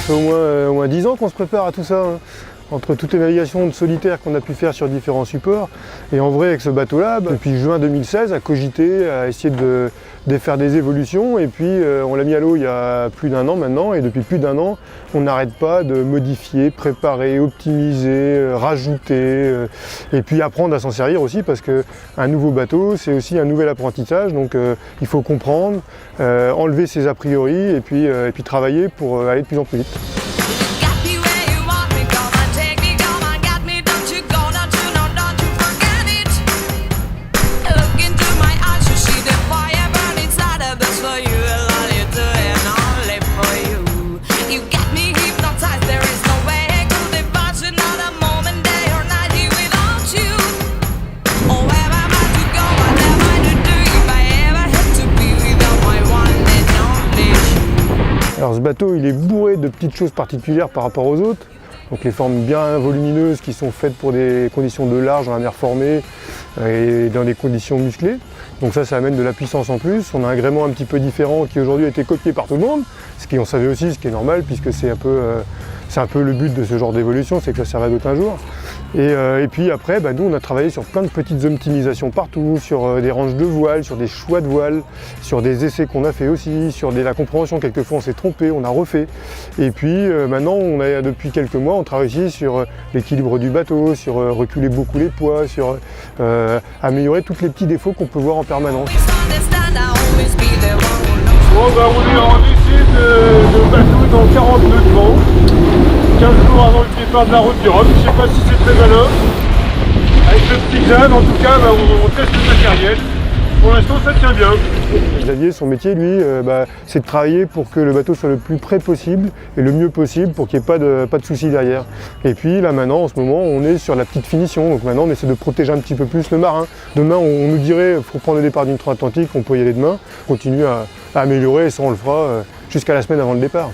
fait au moins 10 ans qu'on se prépare à tout ça, hein. Entre toutes les navigations de solitaire qu'on a pu faire sur différents supports. Et en vrai, avec ce bateau-là, depuis juin 2016, à cogiter, à essayer de faire des évolutions. Et puis, on l'a mis à l'eau il y a plus d'un an maintenant. Et depuis plus d'un an, on n'arrête pas de modifier, préparer, optimiser, rajouter. Et puis apprendre à s'en servir aussi, parce qu'un nouveau bateau, c'est aussi un nouvel apprentissage. Donc, il faut comprendre, enlever ses a priori et puis travailler pour aller de plus en plus vite. Alors ce bateau, il est bourré de petites choses particulières par rapport aux autres. Donc les formes bien volumineuses qui sont faites pour des conditions de large dans la mer formée et dans des conditions musclées. Donc ça amène de la puissance en plus. On a un gréement un petit peu différent qui aujourd'hui a été copié par tout le monde, ce qu'on savait aussi, ce qui est normal puisque c'est un peu le but de ce genre d'évolution, c'est que ça serve à d'autres un jour. Et puis après, nous on a travaillé sur plein de petites optimisations partout, sur des ranges de voiles, sur des choix de voiles, sur des essais qu'on a fait aussi, sur la compréhension, quelquefois on s'est trompé, on a refait. Et puis maintenant, depuis quelques mois, on travaille aussi sur l'équilibre du bateau, sur reculer beaucoup les poids, sur améliorer tous les petits défauts qu'on peut voir en permanence. On va rouler en essai de bateau dans 40 nœuds de vent, 15 jours avant le départ de la route du Rhum. Je ne sais pas si c'est très malin. Avec le petit Xav, en tout cas, on teste le matériel. Pour l'instant, ça tient bien. Xavier, son métier, lui, c'est de travailler pour que le bateau soit le plus près possible et le mieux possible pour qu'il n'y ait pas de soucis derrière. Et puis là maintenant, en ce moment, on est sur la petite finition. Donc maintenant, on essaie de protéger un petit peu plus le marin. Demain, on nous dirait, il faut prendre le départ d'une transatlantique, on peut y aller demain. On continue à améliorer et ça, on le fera jusqu'à la semaine avant le départ.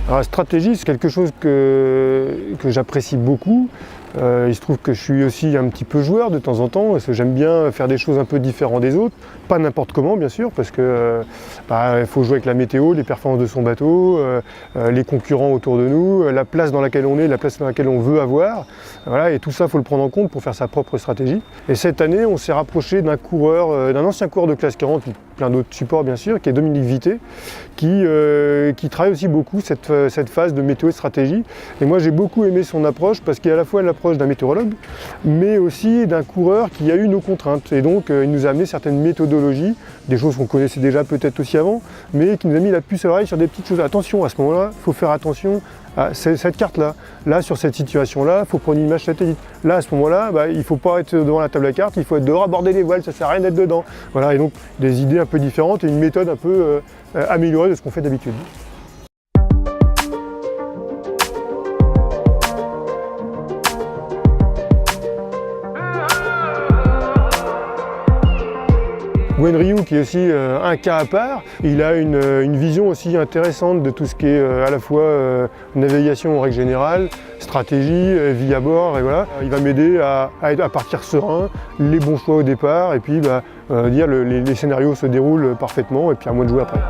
Alors, la stratégie, c'est quelque chose que j'apprécie beaucoup. Il se trouve que je suis aussi un petit peu joueur de temps en temps, parce que j'aime bien faire des choses un peu différentes des autres. Pas n'importe comment, bien sûr, parce que il faut jouer avec la météo, les performances de son bateau, les concurrents autour de nous, la place dans laquelle on est, la place dans laquelle on veut avoir. Voilà, et tout ça, il faut le prendre en compte pour faire sa propre stratégie. Et cette année, on s'est rapproché d'un ancien coureur de classe 40, plein d'autres supports bien sûr, qui est Dominique Vité, qui travaille aussi beaucoup cette phase de météo et stratégie. Et moi j'ai beaucoup aimé son approche parce qu'il y a à la fois l'approche d'un météorologue, mais aussi d'un coureur qui a eu nos contraintes. Et donc il nous a amené certaines méthodologies, des choses qu'on connaissait déjà peut-être aussi avant, mais qui nous a mis la puce à l'oreille sur des petites choses. Attention, à ce moment-là, il faut faire attention à cette carte-là. Là, sur cette situation-là, il faut prendre une image satellite. Là, à ce moment-là, il ne faut pas être devant la table à cartes, il faut être dehors, aborder les voiles, ça ne sert à rien d'être dedans. Voilà, et donc des idées un peu différentes et une méthode un peu améliorée de ce qu'on fait d'habitude. Gwen Ryu, qui est aussi un cas à part, il a une vision aussi intéressante de tout ce qui est à la fois navigation en règle générale, stratégie, vie à bord, et voilà. Il va m'aider à partir serein, les bons choix au départ, et puis dire les scénarios se déroulent parfaitement, et puis à moi de jouer après.